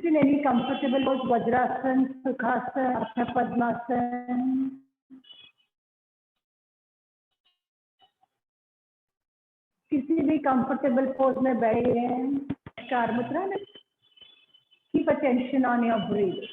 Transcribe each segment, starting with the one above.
Sit in any comfortable pose, Vajrasana, Sukhasana, Ardha Padmasana. किसी भी comfortable pose में बैठे हैं, नमस्कार मुद्रा में. Keep attention on your breath.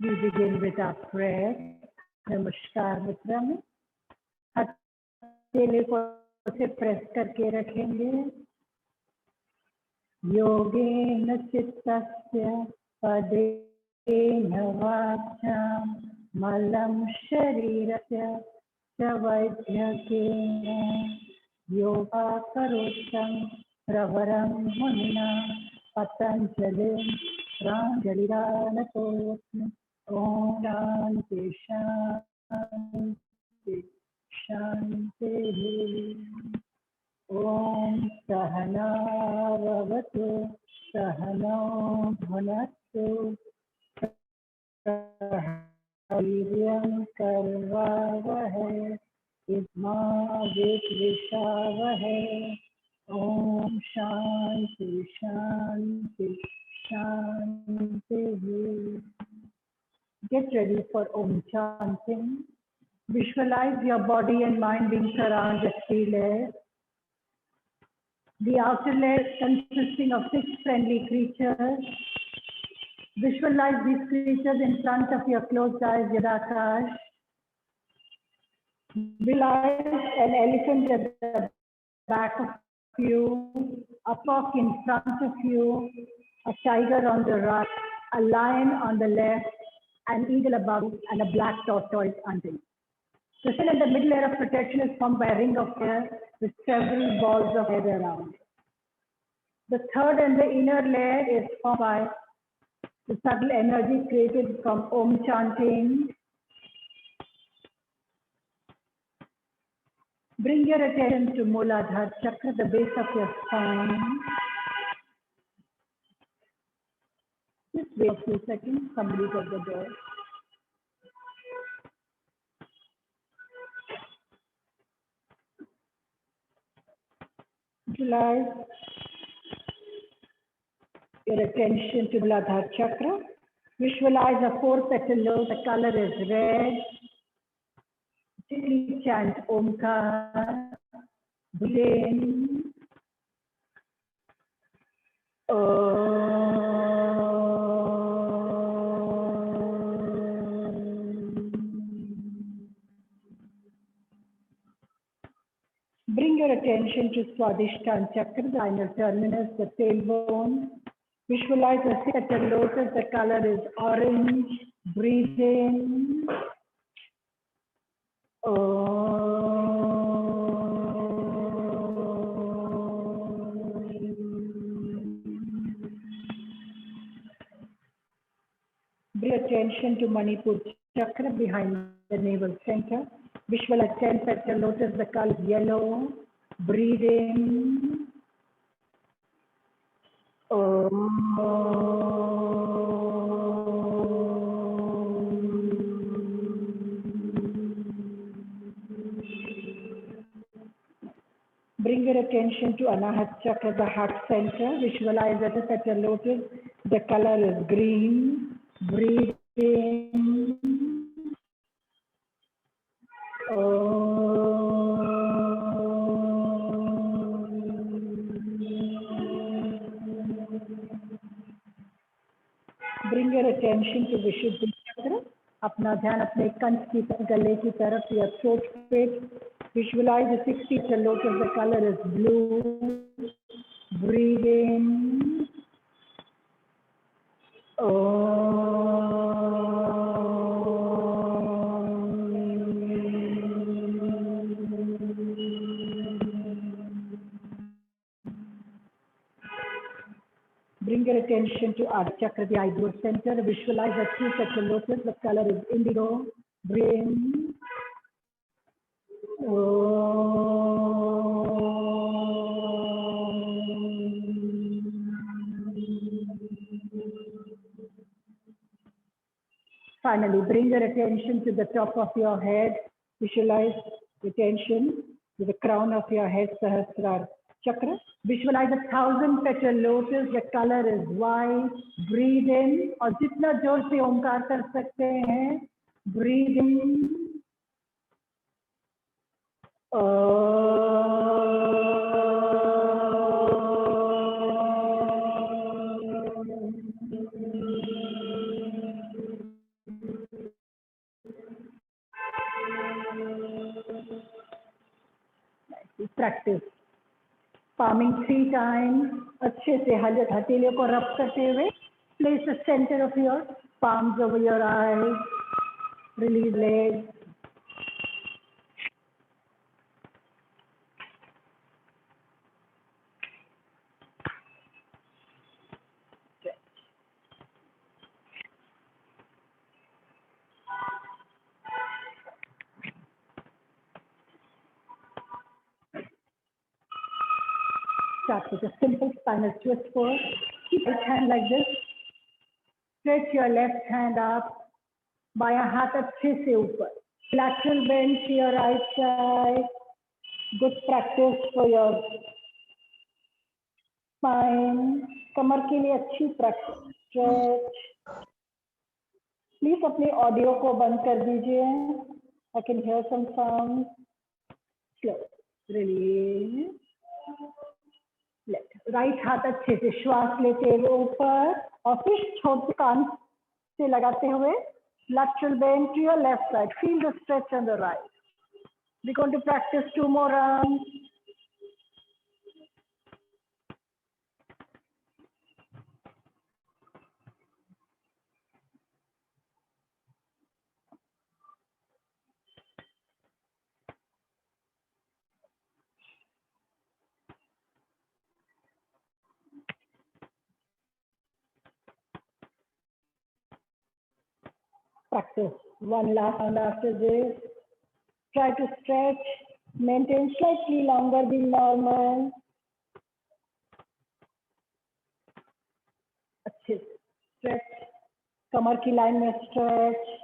We begin with our prayer. नमस्कार मुद्रा में हथेली को से प्रेस करके रखेंगे. योगेन चित्तस्य पदेन वाचां मलं शरीरस्य च वैद्यकेन योगाकरोषं प्रवरं मुनिना पतञ्जलिं प्राञ्जलिरानतोऽस्मि. ॐ शान्ति शान्ति शान्तिः. ॐ सहनावतु सहनौ भुनक्तु सह वीर्यं करवावहै मा विद्विषावहै. ॐ शान्ति शान्ति शान्तिः. Get ready for Om chanting. Visualize your body and mind being surrounded with 3 layers. The outer layer consisting of 6 friendly creatures. Visualize these creatures in front of your closed eyes, Yadakash. Visualize an elephant at the back of you, a peacock in front of you, a tiger on the right, a lion on the left, an eagle above, and a black tortoise under you. The cell in the middle layer of protection is formed by a ring of air with several balls of air around. The third and the inner layer is formed by the subtle energy created from Om chanting. Bring your attention to Mooladhara Chakra, the base of your spine. Just wait a few seconds, somebody's at the door. Visualize your attention to Mooladhara Chakra. Visualize a 4-petal lotus. The color is red. Gently chant Omkar. Breathe in. Bring your attention to Swadhisthana Chakra, the inner terminus, the tailbone. Visualize a 6-petal lotus. The color is orange. Breathe in. Bring attention to Manipur Chakra behind the navel center. Visualize 10-petal lotus. The color is yellow. Breathe in. Bring your attention to Anahat Chakra, the heart center. Visualize a 10-petal lotus. The color is green. Breathe in. Bring your attention to Vishuddha Chakra. अपना ध्यान अपने कंठ की तरफ, गले की तरफ या throat pit. Visualize a 60-petal lotus. The color is blue. Breathe in. Bring your attention to Ardha Chakra, the eyebrow center. Visualize a true such a lotus. The color is indigo. Breathe Finally, bring your attention to the top of your head. Visualize attention to the crown of your head, Sahasrara Chakra. Visualize 1,000 petal lotus. The color is white. Breathe in और जितना जोर से ओंकार कर सकते हैं. Breathe in. Practice palming 3 times. अच्छे से हथेलियों को रब करते हुए. Place the center of your palms over your eyes. Release legs. Start with a simple spinal twist pose. Keep your hand like this. Stretch your left hand up. बायां हाथ अच्छे से ऊपर. Lateral bend to your right side. Good practice for your spine. कमर के लिए अच्छी practice. Stretch. Please अपने audio को बंद कर दीजिए. I can hear some sound. Slow. Release. Right हाथ अच्छे से श्वास लेते हुए ऊपर और फिर छोटे कान से लगाते हुए lateral bend to your left side. Feel the stretch on the right. We're going to practice 2 more rounds. Practice one last round after this. Try to stretch, maintain slightly longer than normal. अच्छे से stretch, कमर की line में stretch.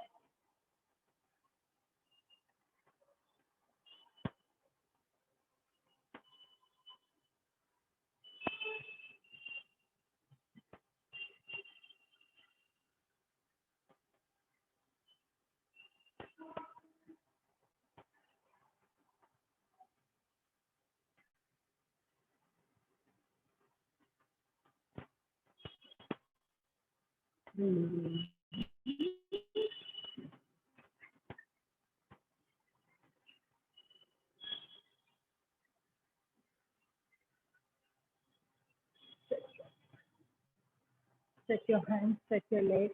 Stretch your hands, stretch your legs.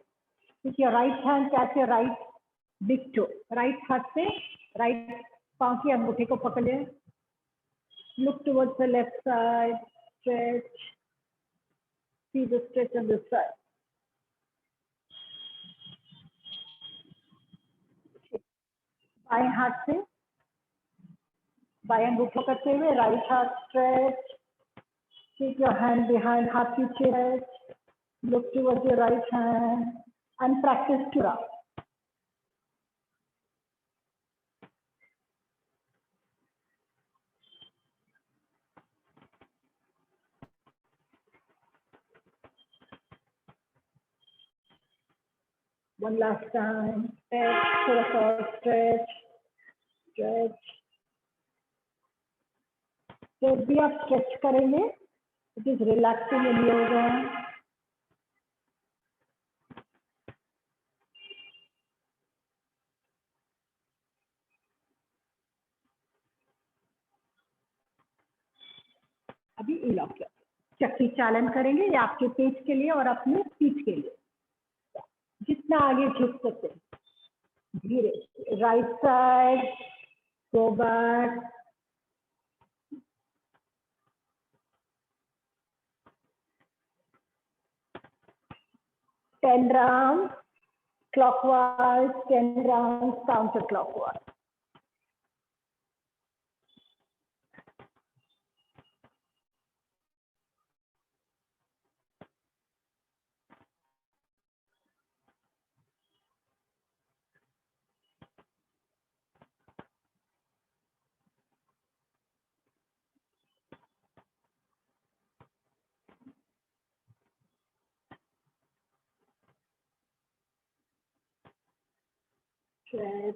With your right hand, catch your right big toe. Right हाथ से right पांव की अंगूठे को पकड़े. Look towards the left side. Stretch. See the stretch on this side. बाएं हाथ से बाएं अंगूठा करते हुए right हाथ stretch. Keep your hand behind, हाथ पीछे stretch. Look towards your right hand and practice 2 rounds. One last time. Stretch, stretch, stretch. जब भी आप stretch करेंगे, it is relaxing in yoga. अभी इलॉक चक्री चालन करेंगे ये आपके पेट के लिए और अपने पीठ के लिए. जितना आगे झुक सकते धीरे. Right side, go back. 10 rounds clockwise, 10 rounds counterclockwise. Stretch.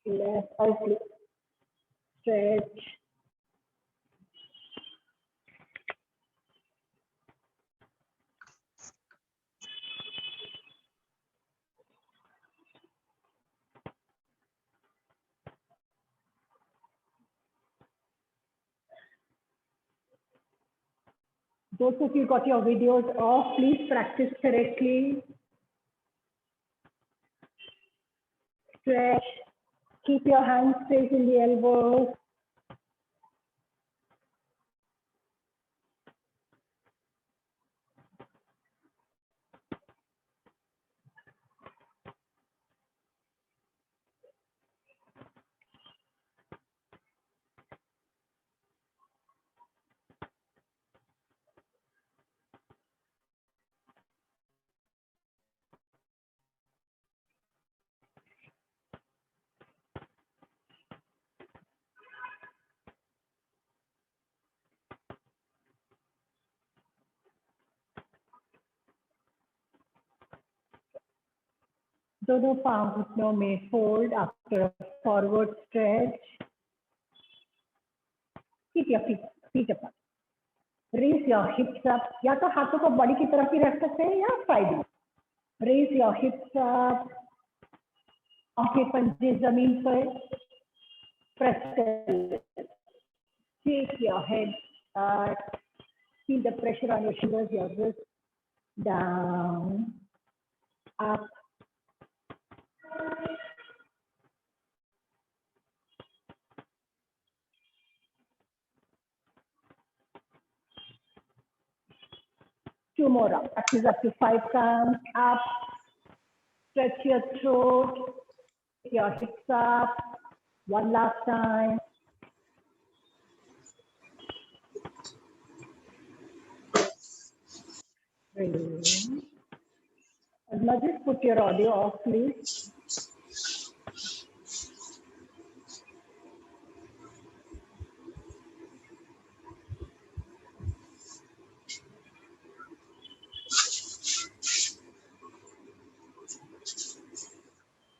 Left, okay. Stretch. Those of you got your videos off, please practice correctly. Stretch. Keep your hands straight in the elbows. दोनों पांव घुटनों में fold after a forward stretch. Keep your feet apart. Raise your hips up. या तो हाथों को body की तरफ ही रख सकते हैं या साइड में. Raise your hips up. आंखें पंजे जमीन पर. Press कर. Take your head up. Feel the pressure on your shoulders, your wrists. Down. Up. Two more rounds. Practice up to 5 counts. Up. Stretch your throat. Your hips up. One last time. Release. Now just put your audio off, please.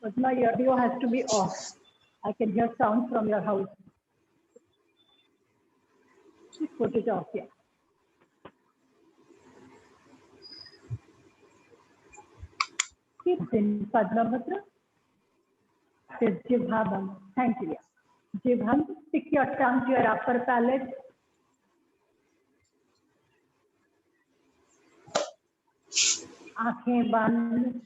But my audio has to be off. I can hear sound from your house. Just put it off, yeah. Keep in Padmabhadra. Jibhabam. Thank you. Jibham, stick your tongue to your upper palate. आंखें बंद.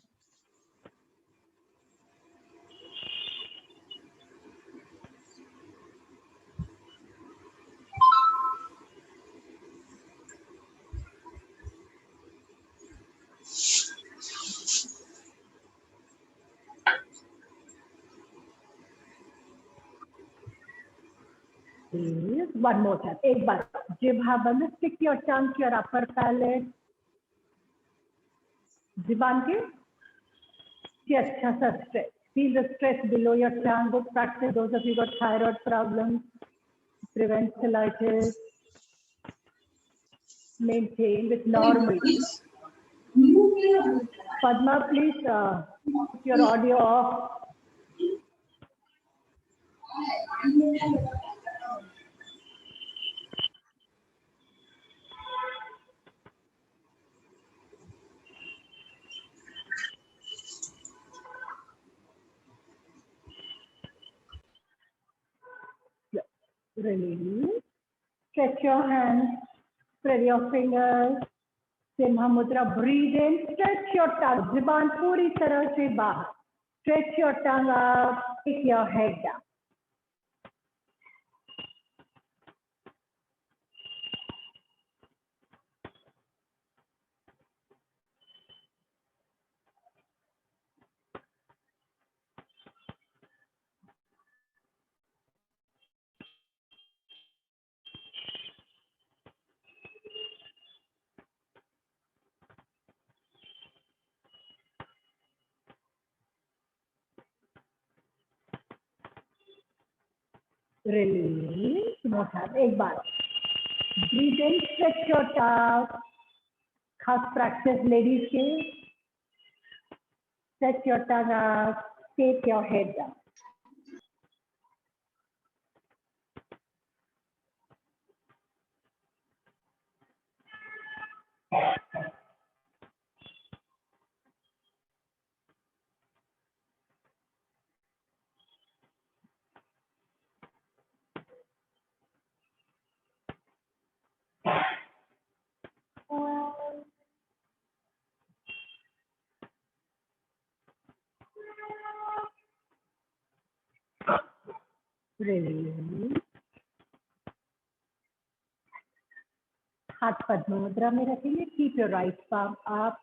One more time. एक बार. जिह्वा बंद. Stick your tongue to your upper palate. जिबान के अच्छा सा stretch. Feel the stretch below your tongue. Good practice. Those of you got thyroid problems. Prevent cellulitis. Maintain with normal. Padma, please put your audio off. Release. Stretch your hands. Spread your fingers. सिंह मुद्रा, breathe in, stretch your tongue, जुबान पूरी तरह से बाहर, stretch your tongue out, take your head down. Release, more time. एक बार. Breathe in, stretch your tongue. खास practice ladies के. Stretch your tongue out. Take your head down. Release. हाथ पद्म मुद्रा में रखेंगे. Keep your right palm up.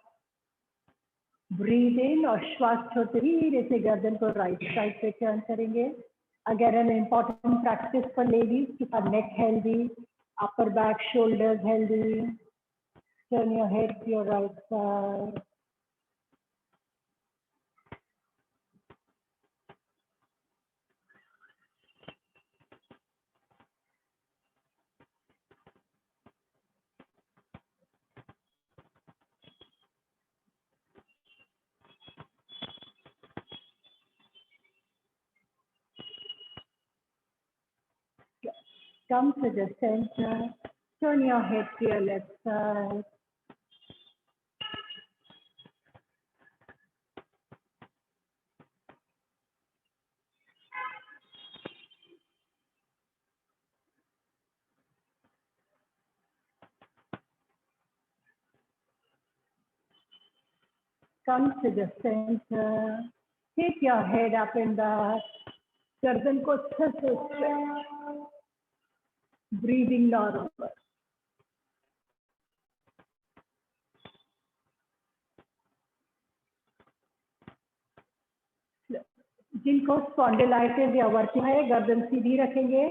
Breathe in और श्वास छोड़ते धीरे से गर्दन को राइट साइड पे टर्न करेंगे. Again, an important practice for ladies. Keep our neck healthy, upper back, shoulders healthy. Turn your head to your right side. Come to the center. Turn your head to your left side. Come to the center. Take your head up and back. गर्दन को अच्छे से stretch. Breathing normal. जिनको spondylitis या vertigo है, गर्दन सीधी रखेंगे.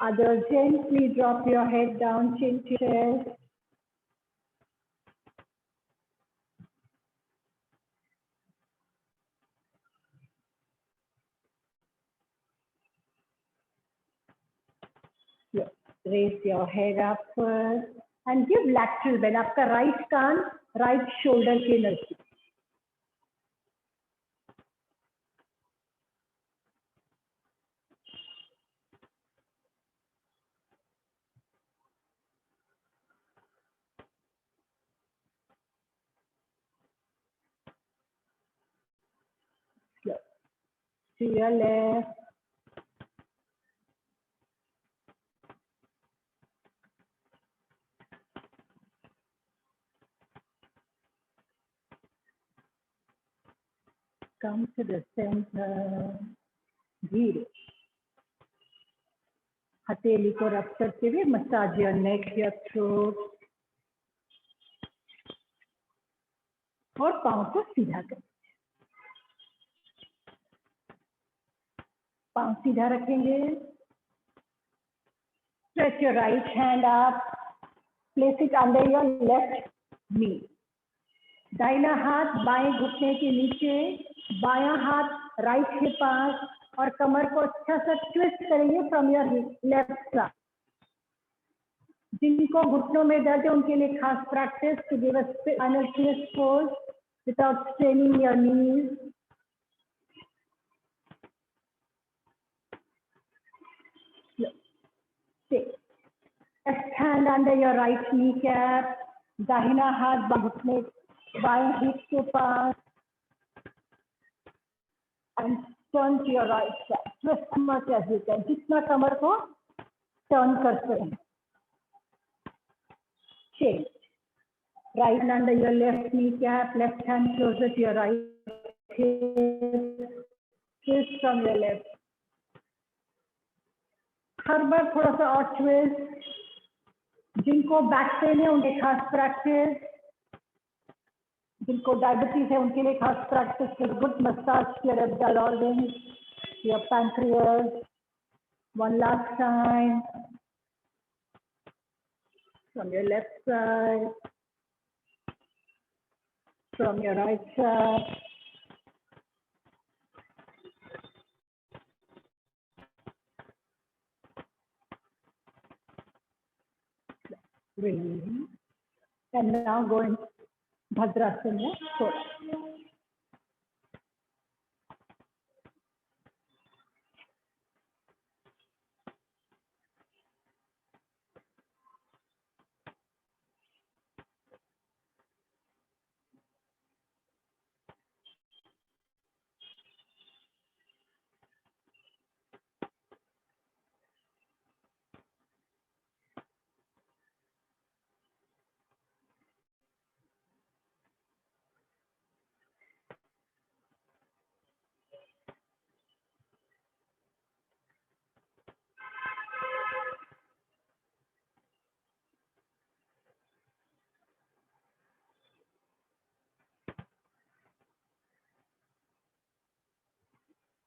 Others gently drop your head down, chin to chest. Raise your head up first and give lateral bend. आपका right कान right shoulder के नजदीक. To your left. Come to the center. धीरे. हथेली को रब करते हुए massage your neck, your throat. और पाँव को सीधा करें. पाँव सीधा रखेंगे. Stretch your right hand up. Place it under your left knee. दाहिना हाथ बाएं घुटने के नीचे, बायां हाथ राइट के पास और कमर को अच्छा सा ट्विस्ट करेंगे फ्रॉम योर लेफ्ट साइड. जिनको घुटनों में दर्द है उनके लिए खास practice to give a spinal twist pose without straining your knees. Left hand under your right kneecap. दाहिना हाथ घुटने बाएं हिप के पास. And turn to your right side. Twist as much as you can. जितना कमर को टर्न करते हैं. Change. Right hand under your left kneecap, left hand closer to your right hip, twist from your left. हर बार थोड़ा सा और twist. जिनको back pain है उनके खास प्रैक्टिस, जिनको डायबिटीज है उनके लिए खास practice. Good massage your abdominal organs, your pancreas. One last time from your left side, from your right side. Release. And now go in Bhadrasana. So,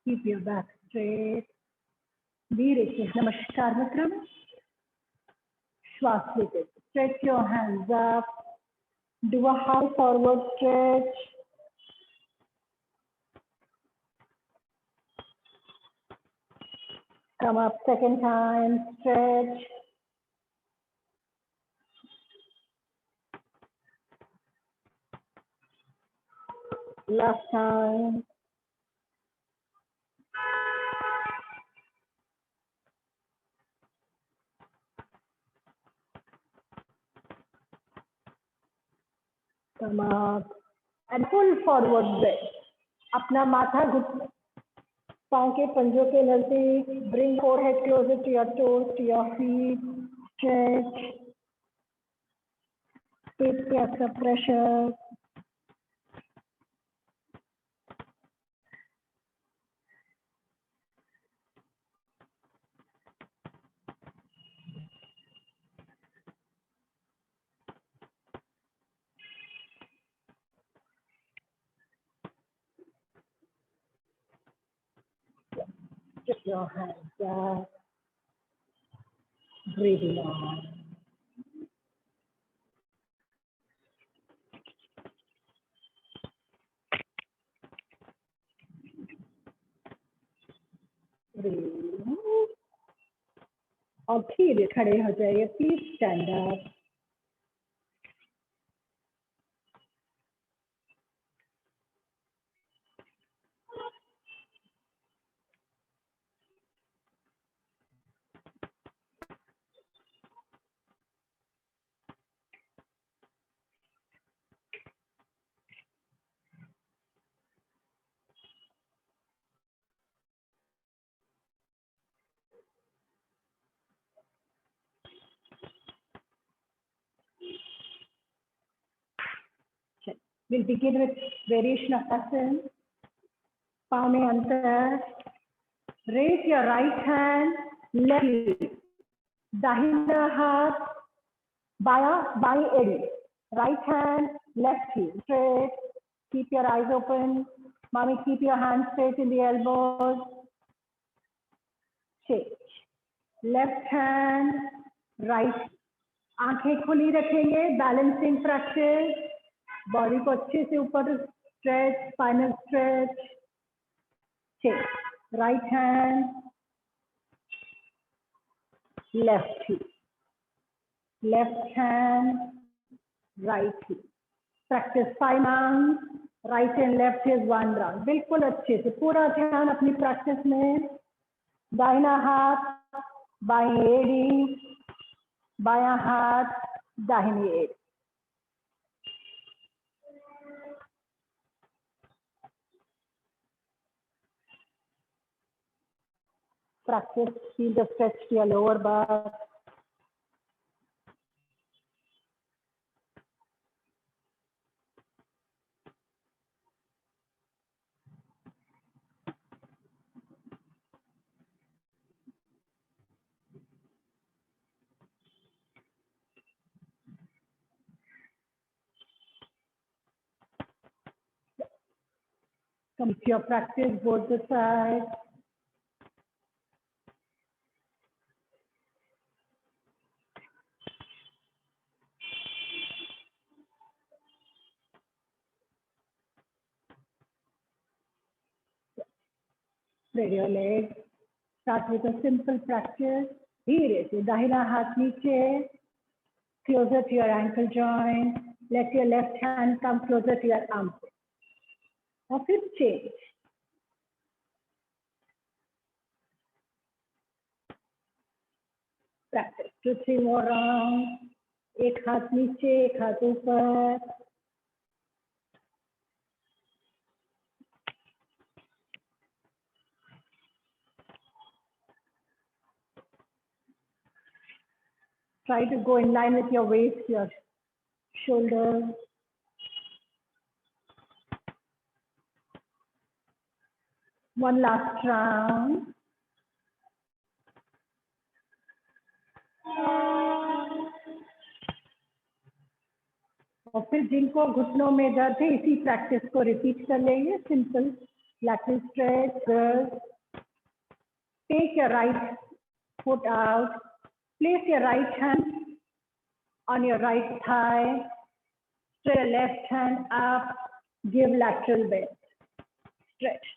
keep your back straight. Namaskar Mudra. Shwas leते. Stretch your hands up. Do a high forward stretch. Come up second time, stretch. Last time. Come up and full forward bend. अपना माथा घुट पाँव के पंजों के नजदीक. Bring forehead closer to your toes, to your feet. Stretch. Peट पे आपका pressure. Keep your hands up. Breathing on. Breathe. और फिर खड़े हो जाइए. Please stand up. We'll begin with variation of asana. पाँव में अंतर. Raise your right hand, left heel. दाहिना हाथ बाईं एड़ी. Right hand, left heel. Straight. Keep your eyes open. Mommy, keep your hands straight in the elbows. Change. Left hand, right. आंखें खुली रखेंगे. Balancing practice. बॉडी को अच्छे से ऊपर stretch. Spinal stretch. Change. Right hand, left he. Left hand, right he. Practice 5 round. Right and left is 1 round. बिल्कुल अच्छे से पूरा ध्यान अपनी प्रैक्टिस में. दाहिना हाथ बाईं एड़ी, बायां हाथ दाहिनी एड़ी. Practice, feel the stretch to your lower back. Complete your practice both the sides. Spread your legs. Start with a simple practice. धीरे से दाहिना हाथ नीचे, closer to your ankle joint. Let your left hand come closer to your armpit. और फिर change. Practice 2-3 more rounds. एक हाथ नीचे, एक हाथ ऊपर. Try to go in line with your waist, your shoulders. One last round. और फिर जिनको घुटनों में दर्द है इसी प्रैक्टिस को रिपीट कर लेंगे. Simple lateral stretch. Take your right foot out. Place your right hand on your right thigh. Stretch your left hand up. Give lateral bend. Stretch.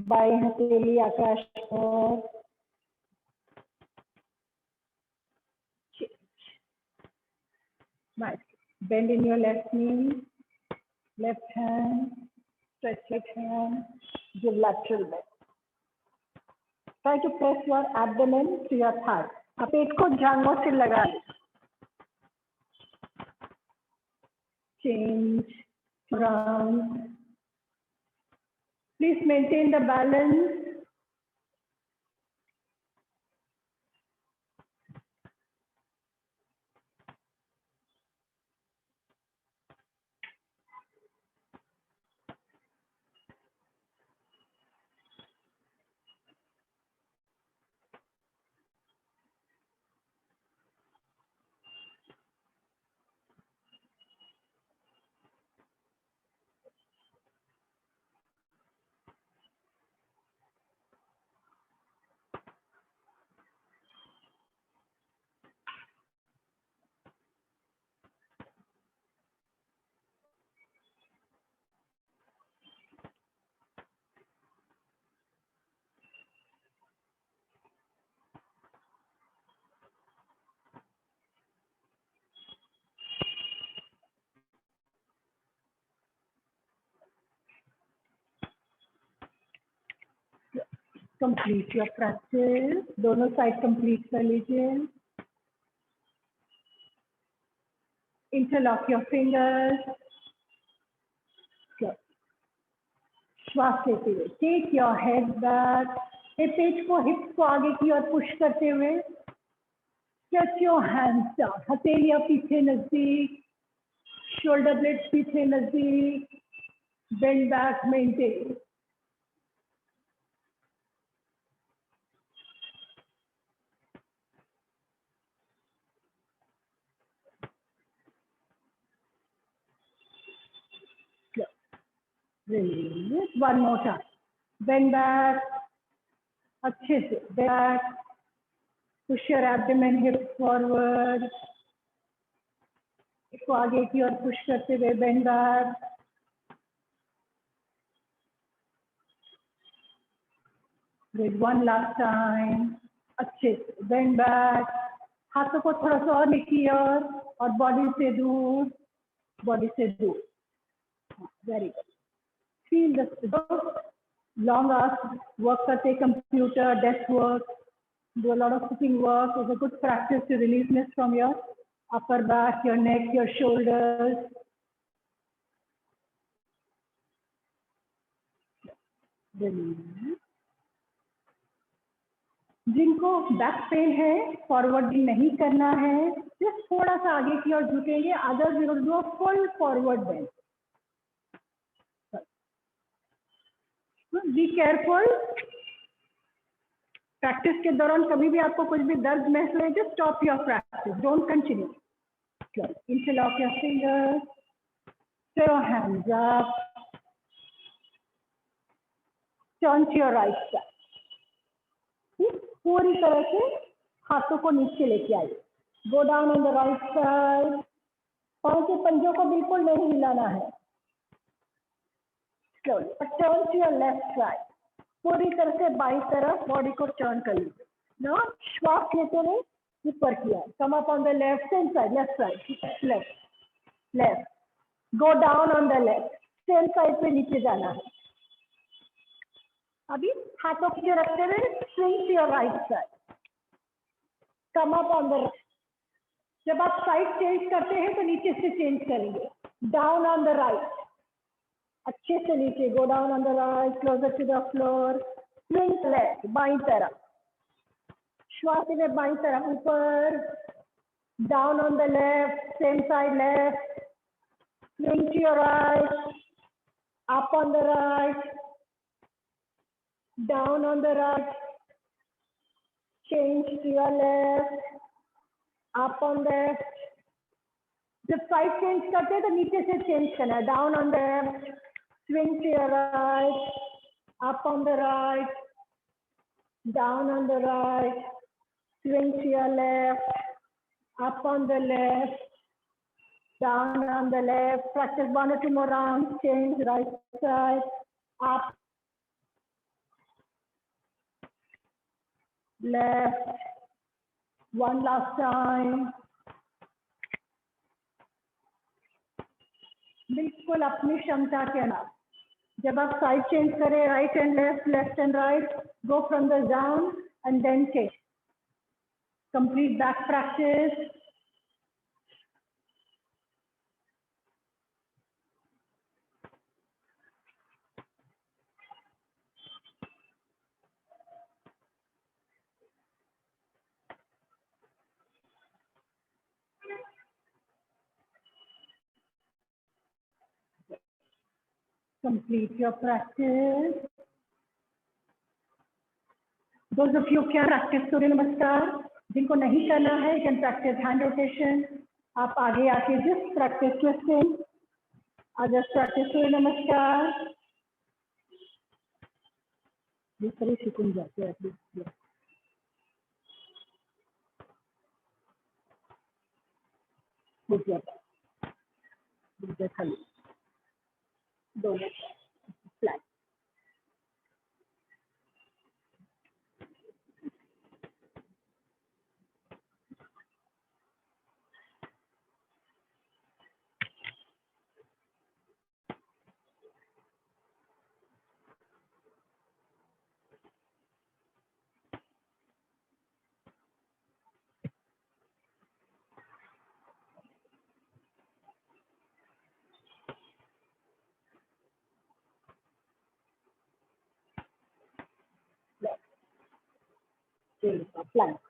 बाएं हथेली आकाश पर. Nice. Bend in your left knee. Left hand. Stretch left hand. Give lateral bend. Try to press your abdomen to your thigh. आप पेट को जांघों से लगा लें. Change round. Please maintain the balance. Complete your practice. दोनों side complete कर लीजिए. Interlock your fingers. Good. श्वास लेते हुए. Take your head back. पेट को हिप्स को आगे की ओर पुश करते हुए. Stretch your hands down. हथेलियां पीछे नजदीक. Shoulder blades पीछे नजदीक. Bend back, maintain. Release. One more time. Bend back. अच्छे से. Back. Push your abdomen, hips forward. इसको आगे की ओर पुश करते हुए bend back. Good. One last time. अच्छे से. Bend back. हाथों को थोड़ा सा और नीचे और बॉडी से दूर. बॉडी से दूर. Very good. Feel the long hours work करते computer, desk work, do a lot of sitting work is a good practice to releaseness from your upper back, your neck, your shoulders. Release. जिनको back pain है forward नहीं करना है just थोड़ा सा आगे की ओर झुकेंगे. Others we will do a full forward bend. Be careful. Practice के दौरान कभी भी आपको कुछ भी दर्द महसूस हो just stop your practice. Don't continue. Interlock your fingers. Throw your hands up. Turn to your right side. पूरी तरह से हाथों को नीचे लेके आइए. Go down on the right side. पांव के पंजों को बिल्कुल नहीं हिलाना है. Slowly. But turn to your left side. पूरी तरह से बाईं तरफ बॉडी को टर्न कर लीजिए. Now श्वास लेते हुए ऊपर किया. Come up on the left hand side. Left side. Left. Left. Go down on the left. Same side पे नीचे जाना है. अभी हाथों को रखते हुए swing to your right side. Come up on the right. जब आप साइड चेंज करते हैं तो नीचे से चेंज करेंगे. Down on the right. अच्छे से नीचे. Go down on the right. Closer to the floor. Swing left. बाईं तरफ. श्वास में बाईं तरफ ऊपर. Down on the left. Same side left. Swing to your right. Up on the right. Down on the right. Change to your left. Up on left. जब side change करते हैं तो नीचे से चेंज करना है. Down on the left. Swing to your right. Up on the right. Down on the right. Swing to your left. Up on the left. Down on the left. Practice 1 or 2 more rounds. Change right side. Up. Left. One last time. बिल्कुल अपनी क्षमता के अनुसार. जब आप side change करें, right and left, left and right, go from the down and then change. Complete back practice. Complete your practice. Those of you who can practice Surya Namaskar, जिनको नहीं करना है, you can practice hand rotation. आप आगे आके just practice twisting. just practice Surya नमस्कार. जिस तरह सीखूं जाते हैं please. Good job. Good job. दोनों flat. Plank.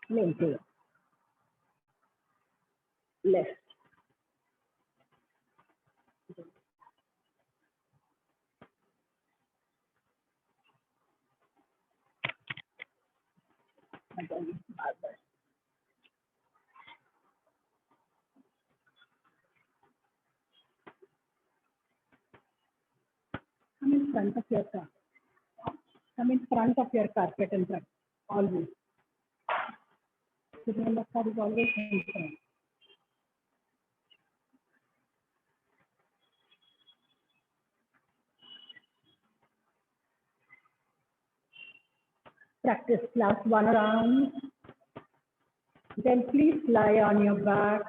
Maintain. Left. Come in front of your car. Come in front of your carpet and front. Always. The namaskar is always in front. Practice last 1 round. Then please lie on your back.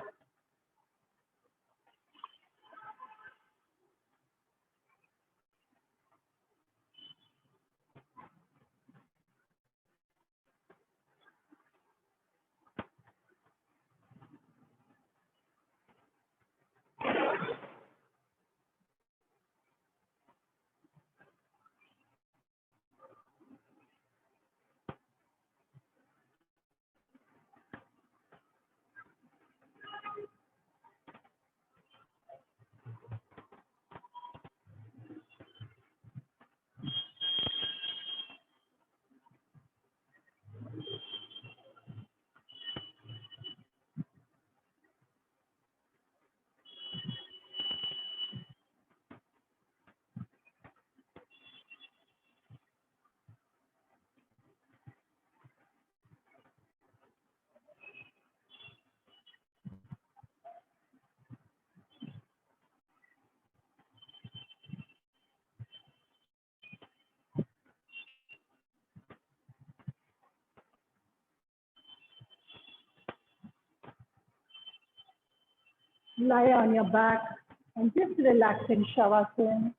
lie on your back and just relax in Shavasana.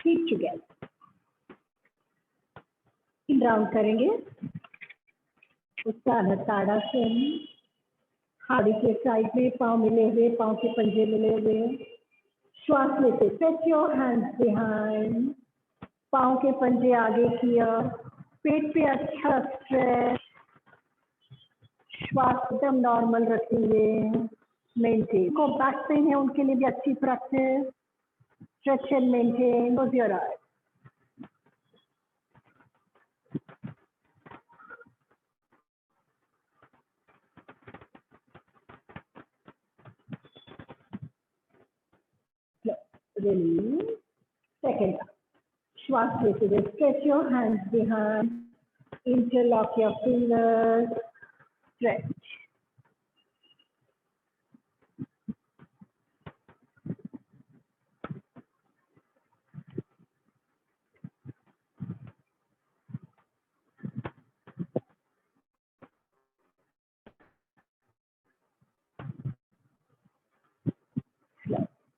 Feet together. Round करेंगे। उत्तान ताड़ासन, हाड़ी के side में पांव मिले हुए, पांव के पंजे मिले हुए। श्वास लेते stretch your hands behind, पांव के पंजे आगे किया, पेट पे अच्छा स्ट्रेच, श्वास एकदम नॉर्मल रखेंगे। मेंटेन को बैक पेन है उनके लिए भी अच्छी practice. Stretch and maintain. Close your eyes. Release. Second round. श्वास लेते हुए stretch your hands behind, interlock your fingers, stretch.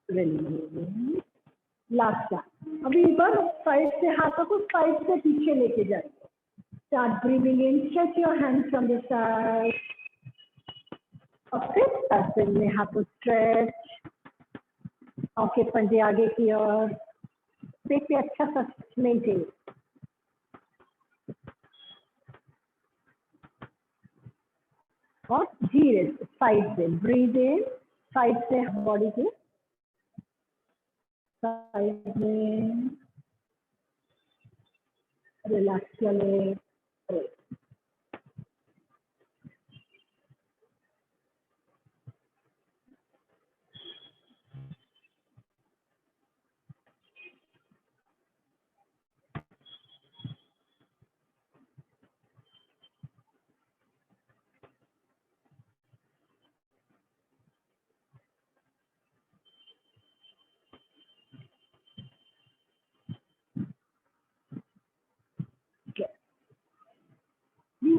Release. Last one. अभी एक बार साइड से हाथों को साइड से पीछे लेके जाइए। Start breathing in, stretch your hands from the side. और फिर पैसे में हाथों स्ट्रेच, पाँव के पंजे आगे की ओर, पेट पे अच्छा सा मेंटेन। और धीरे से साइड से ब्रीद इन, साइड से बॉडी के साइड में रिलैक्स करें।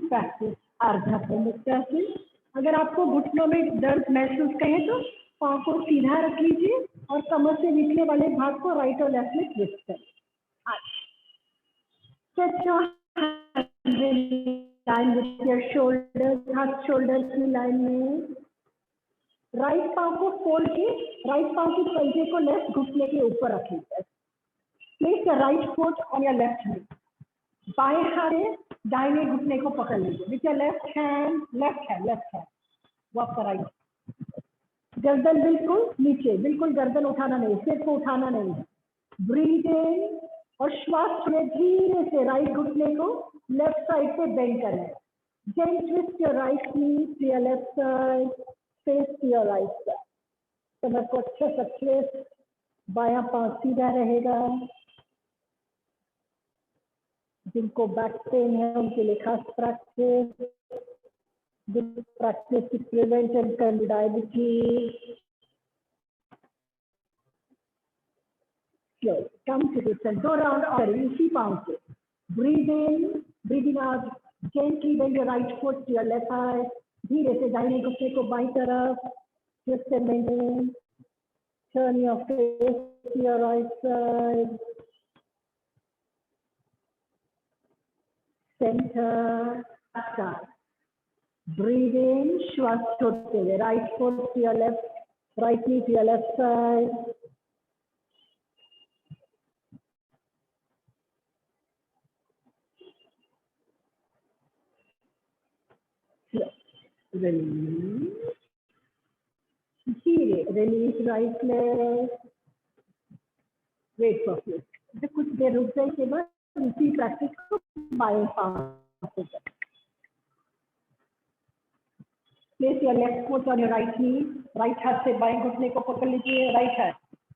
प्रैक्टिस अर्धा प्रैक्टिस। अगर आपको घुटनों में दर्द महसूस करें तो पाँव को सीधा रख लीजिए और कमर से निकले वाले भाग को राइट और लेफ्ट में ट्विस्ट करें। Stretch your hands in line with your shoulders, हाथ shoulders की लाइन में। राइट पाँव को फोल्ड के राइट पाँव के पंजे को लेफ्ट घुटने के ऊपर रखिए। Place the right foot on your left knee. बाएं हाथ से दाहिने घुटने को पकड़ लीजिए। With your left hand walk right. गर्दन बिल्कुल नीचे, बिल्कुल गर्दन उठाना नहीं, सिर को उठाना नहीं। ब्रीथ इन और श्वास में धीरे से राइट घुटने को लेफ्ट साइड पे बेंड करना है। Then twist your right knee to your left side, face to your right side. कमर को अच्छा सा ट्विस्ट, बायां पांव सीधा रहेगा। जिनको बैक पेन है उनके लिए खास practice, practice to prevent and control diabetes. Slow. Come to this and go around or easy bounce. Breathing out. Gently bend your right foot to your left thigh. धीरे से दाहिने घुटने को बाईं तरफ. Twist and maintain. Turn your face to your right side. Center. Start. Breathe in, श्वास छोड़ते हुए, right foot to your left, right knee to your left side. release, release right leg, wait for few. तो कुछ देर रुक जाए के बाद इसी प्रैक्टिस को बाएं पांव से करें. Place your left foot on your right knee, right हाथ से बाएं घुटने को पकड़ लीजिए, right हाथ.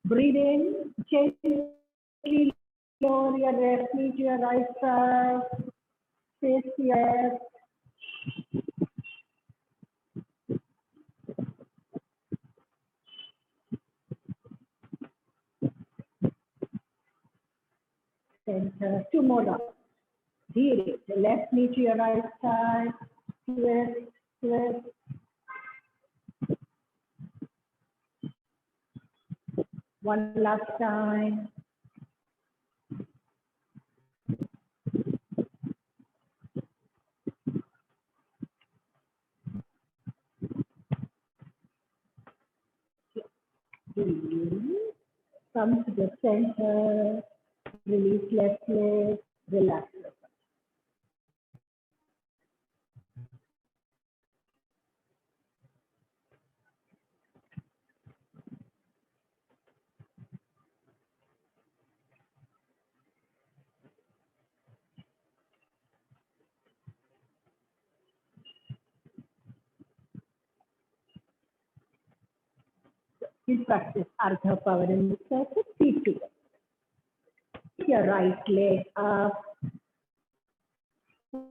Breathe in, gently lower your left knee to your right side. Face the earth. Center. Two more down. Here, the left knee to your right side. Twist, twist. One last time. Release. Come to the center. Release left leg. Relax. We practice Ardha Power in the circle. Feet together. Your right leg up.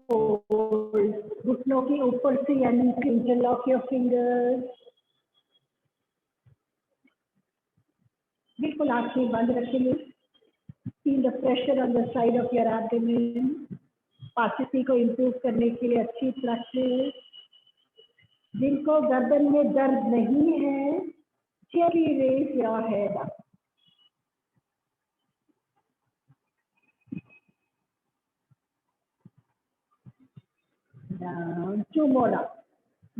Hold. घुटनों के ऊपर से या नीचे interlock your fingers. बिल्कुल आंखें बंद रखेंगे. Feel the pressure on the side of your abdomen. पाचन को improve करने के लिए अच्छी प्रैक्टिस. जिनको गर्दन में दर्द नहीं है, gently raise your head up. Down. Two more up.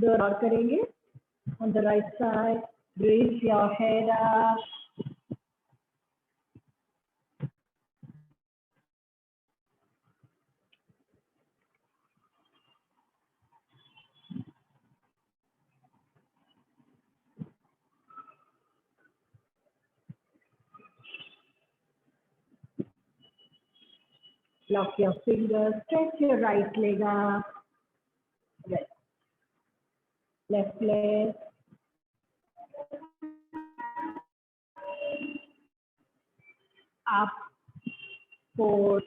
दो और करेंगे. On the right side, raise your head up. Lock your fingers, stretch your right leg up, right. Left leg, up, forward,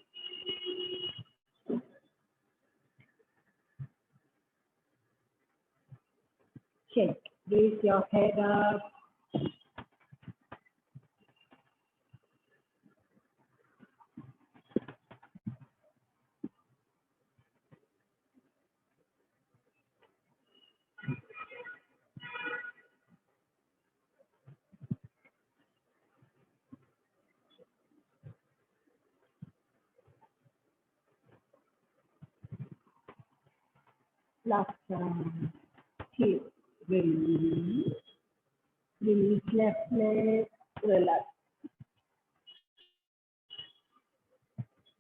check, raise your head up, last time, here, release, release left leg, relax.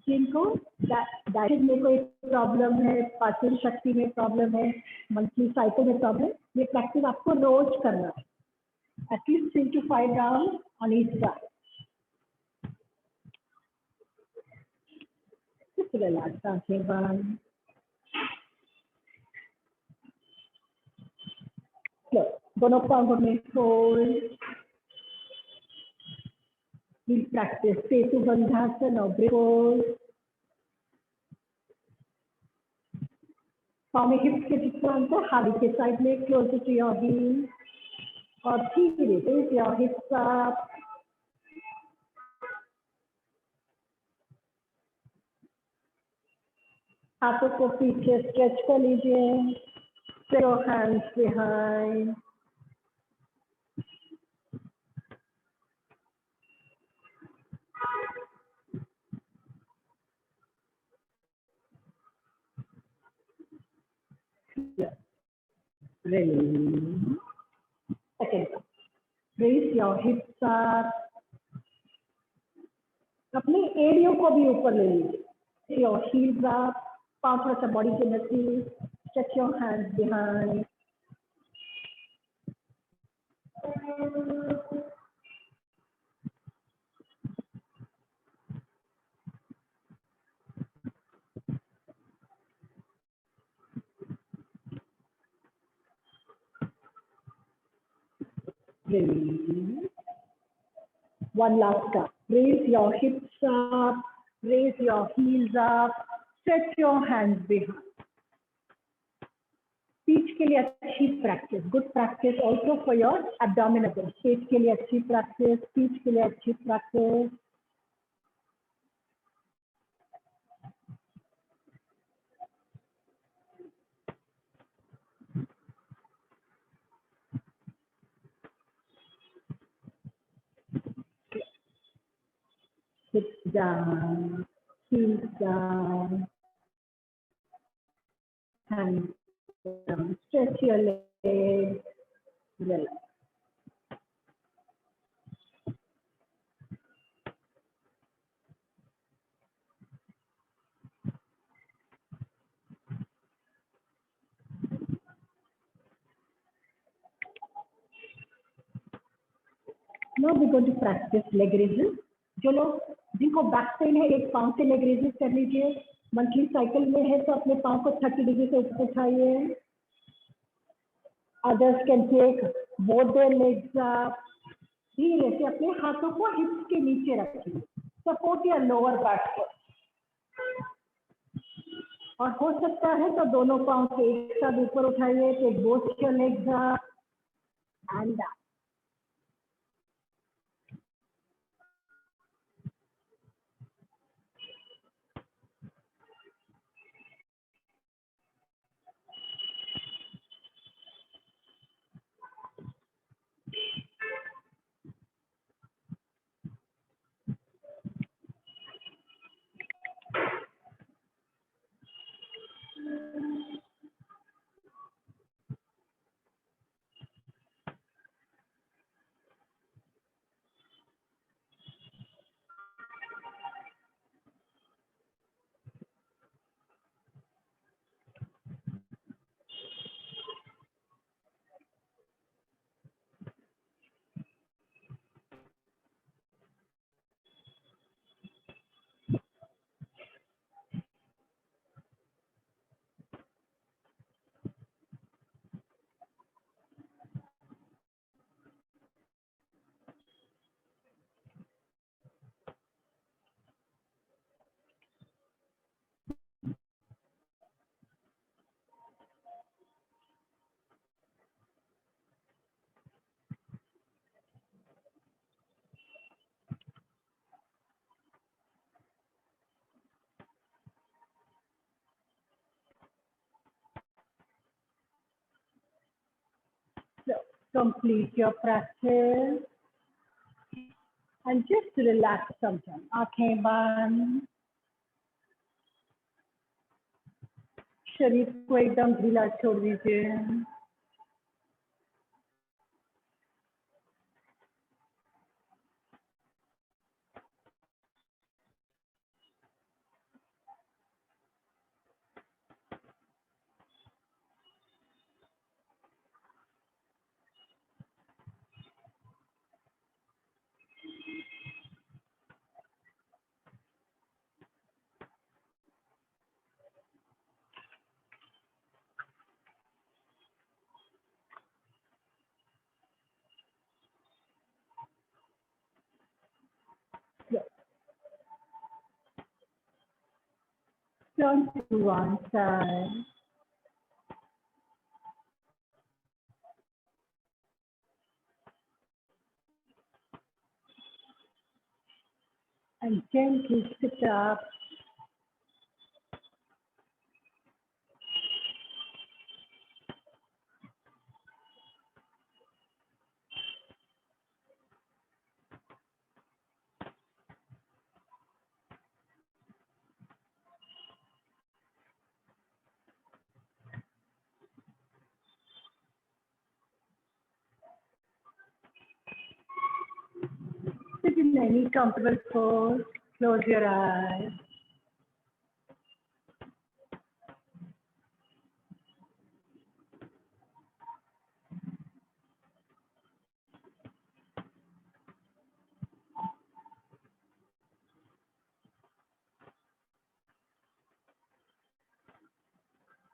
जिनको diet में कोई problem है, पाचन शक्ति में problem है, monthly cycle में problem है, ये प्रैक्टिस आपको रोज करना है. At least 3 to 5 round on each side. Relax, आंखें बंद. दोनों पाँव में fold. We'll practice Setu Bandhasana or Fold. पाँव में हिप्स के जितना अंतर, हाथ के साइड में closer to your heel. और धीरे raise your hips up. हाथों को पीछे stretch कर लीजिए. Put your hands behind. Release. Second time. Raise your hips up. अपने एरियो को भी ऊपर ले लीजिए. Your heels up. पाँव थोड़ा सा बॉडी के नजदीक. Stretch your hands behind. Release. One last time. Raise your hips up, raise your heels up, stretch your hands behind. Speech के लिए अच्छी practice, good practice also for your abdominal. Speech के लिए अच्छी practice, speech के लिए अच्छी practice. Hips down, heels down, hands down, stretch your legs, relax. Now we're going to practice leg raises. जो लोग जिनको बैक पेन है एक पाँव से लेग रेजेस कर लीजिए. मंथली साइकिल में है तो अपने पाँव को 30 डिग्री से ऊपर उठाइए. Others can take both their legs up. धीरे से अपने हाथों को हिप्स के नीचे रखिए. Support your lower back foot. और हो सकता है तो दोनों पाँव से एक साथ ऊपर उठाइए. Take both your legs up and down. So complete your practice and just relax sometime. आंखें बंद. शरीर को एकदम ढीला छोड़ दीजिए. Turn to one side. And gently sit up. Sit in any comfortable pose. Close your eyes.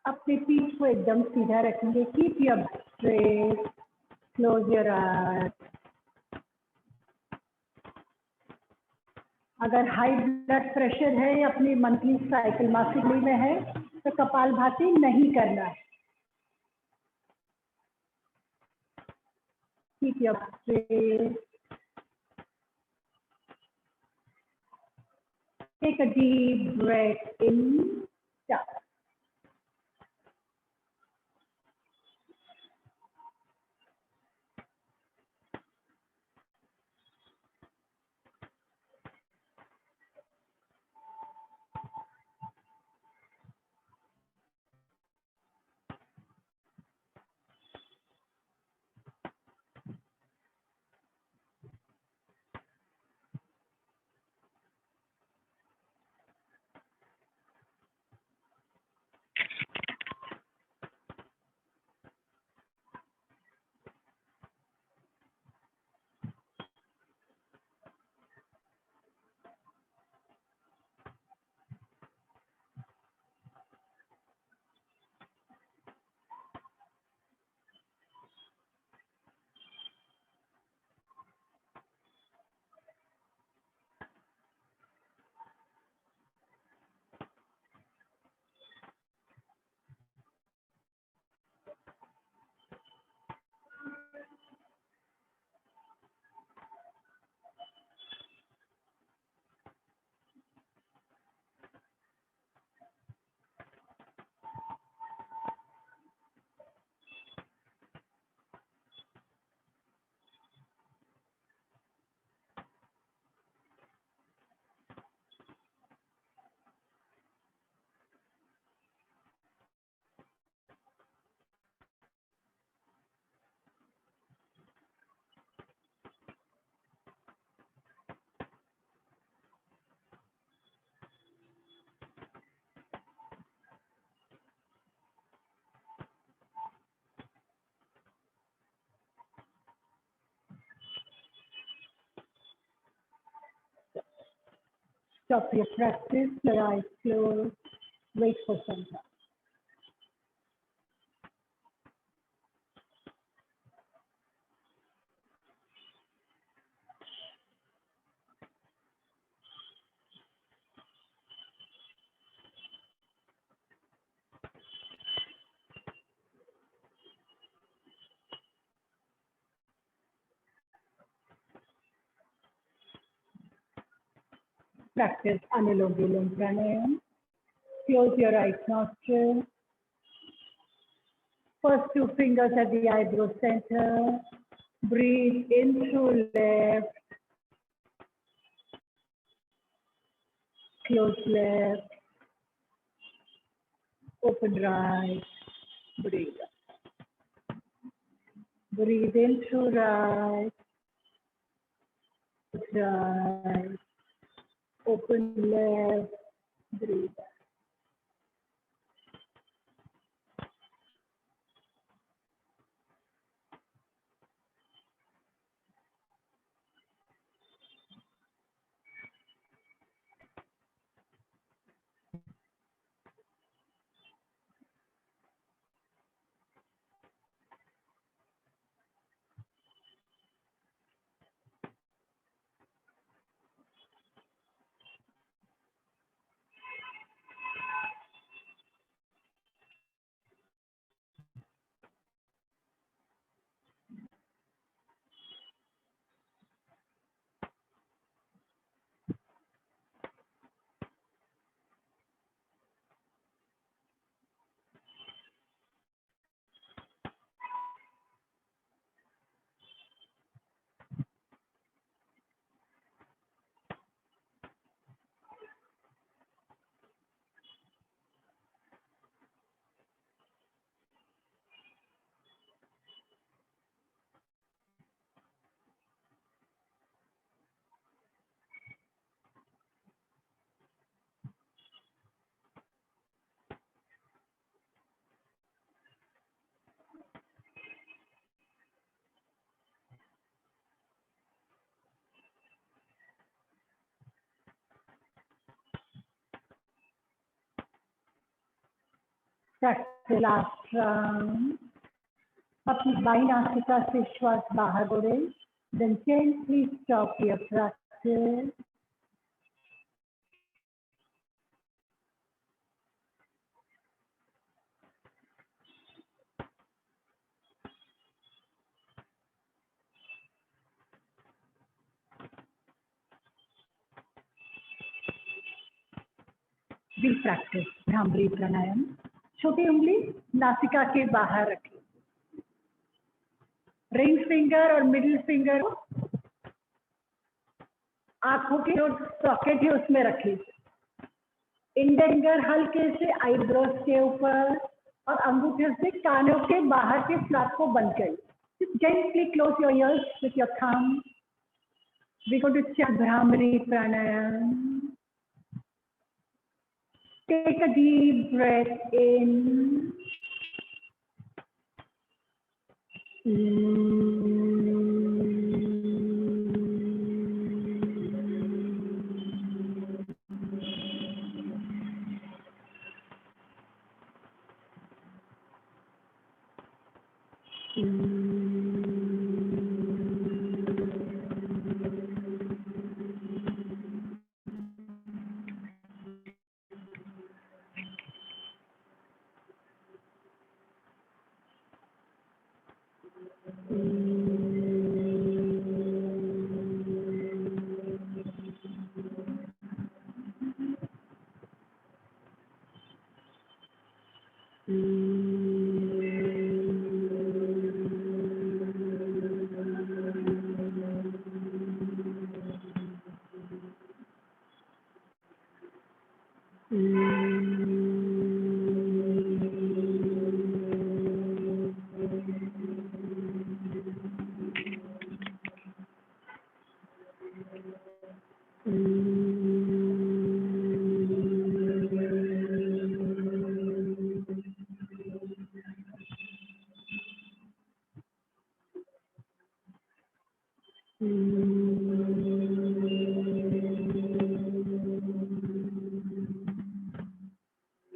अपने पीठ को एकदम सीधा रखेंगे. Keep your back straight. Close your eyes. अगर हाई ब्लड प्रेशर है, अपनी मंथली साइकिल मासिक में है, तो कपालभाति नहीं करना है। Keep your straight. Take a deep breath in. Stop. Stop your practice, your eyes closed, wait for some time. Practice Anulom Vilom Pranayam. Close your right nostril. First two fingers at the eyebrow center. Breathe in through left. Close left. Open right. Breathe. Breathe in through right. Right. Open left. Breathe. Practice last round. अपनी by नासिका से श्वास बाहर छोड़ें. Then gently stop your practice. We practice Bhramari pranayama. छोटी उंगली नासिका के बाहर रखिए, रिंग फिंगर और मिडिल फिंगर आंखों के जो सॉकेट है उसमें रखिए। इंडेक्स फिंगर हल्के से आईब्रोज के ऊपर और अंगूठे से कानों के बाहर के फ्लैप को बंद करिए। Just gently close your ears with your thumb. We're going to chant Bhramari Pranayam. Take a deep breath in.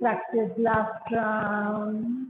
Practice last round.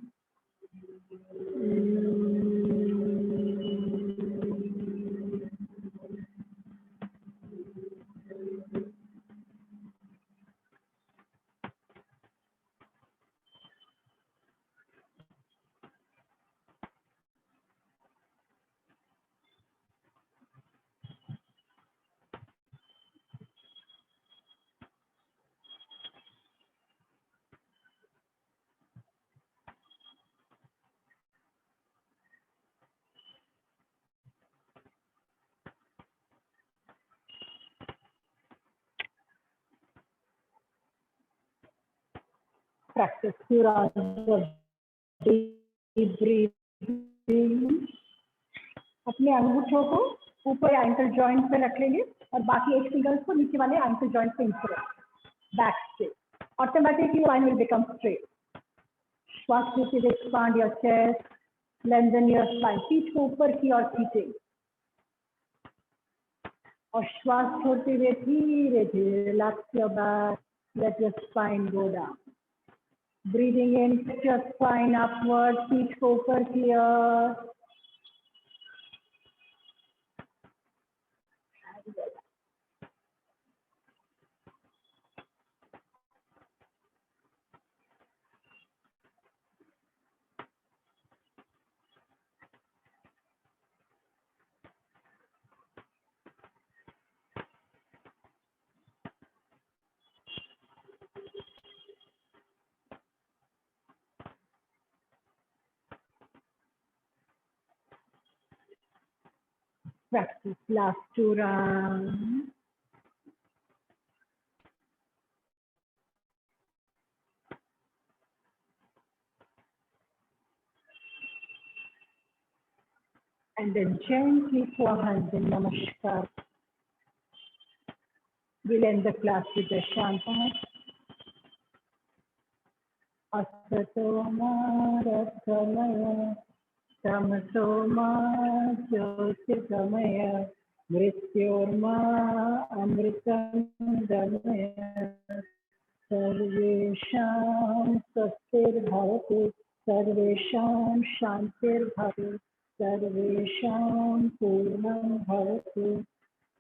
Practice few rounds of deep breathing. अपने अंगूठों को ऊपर एंकल जॉइंट पे रख लेंगे और बाकी एक फिंगर्स को नीचे वाले एंकल जॉइंट पे इंसर्ट, बैक से automatically spine will become straight. श्वास लेते हुए expand your chest, lengthen your spine, पीठ को ऊपर की ओर खींचे और श्वास छोड़ते हुए धीरे धीरे relax your back, let your spine go down. Breathing in, lift your spine upward, पीठ को ऊपर की ओर। Practice last 2 rounds. And then gently forehand in Namaskar. We'll end the class with the Shanta. Asatoma Rathamaya Tamasoma Jyotirgamaya Mrityorma Amritam Dhamaya Sarvesham Satir Bhavati Sarvesham Shantir Bhavati Sarvesham Purnam Bhavati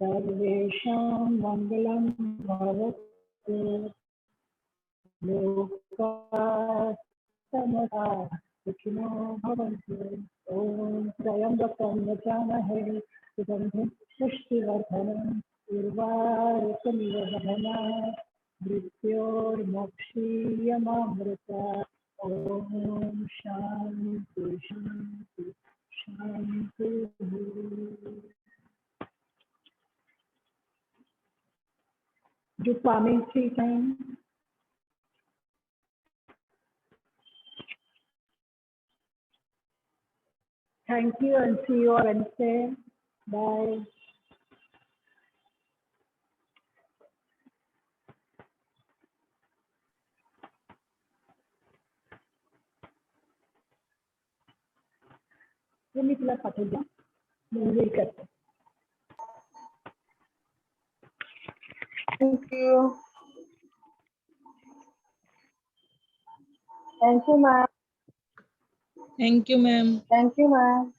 Sarvesham Mangalam Bhavati Loka Samata Sukhino Bhavantu Om Trayambakam Yajamahe Sugandhim Pushtivardhanam Urvarukamiva Dhanam Mrityo मृत्योर्मोक्षीयमामृता। Om Shanti Shanti Shanti. Do palming 3 times. Thank you and see you on Wednesday. Bye. मी तुला पाठवून द्या. मी करते. Thank you. Thank you, ma'am. Thank you, ma'am. Thank you, ma'am.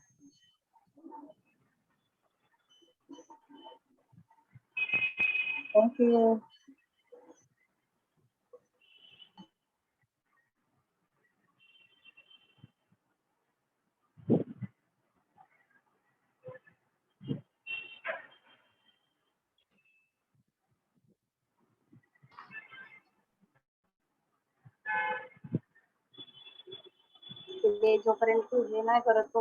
Thank you. जोपर्यंत हे नाही करत तो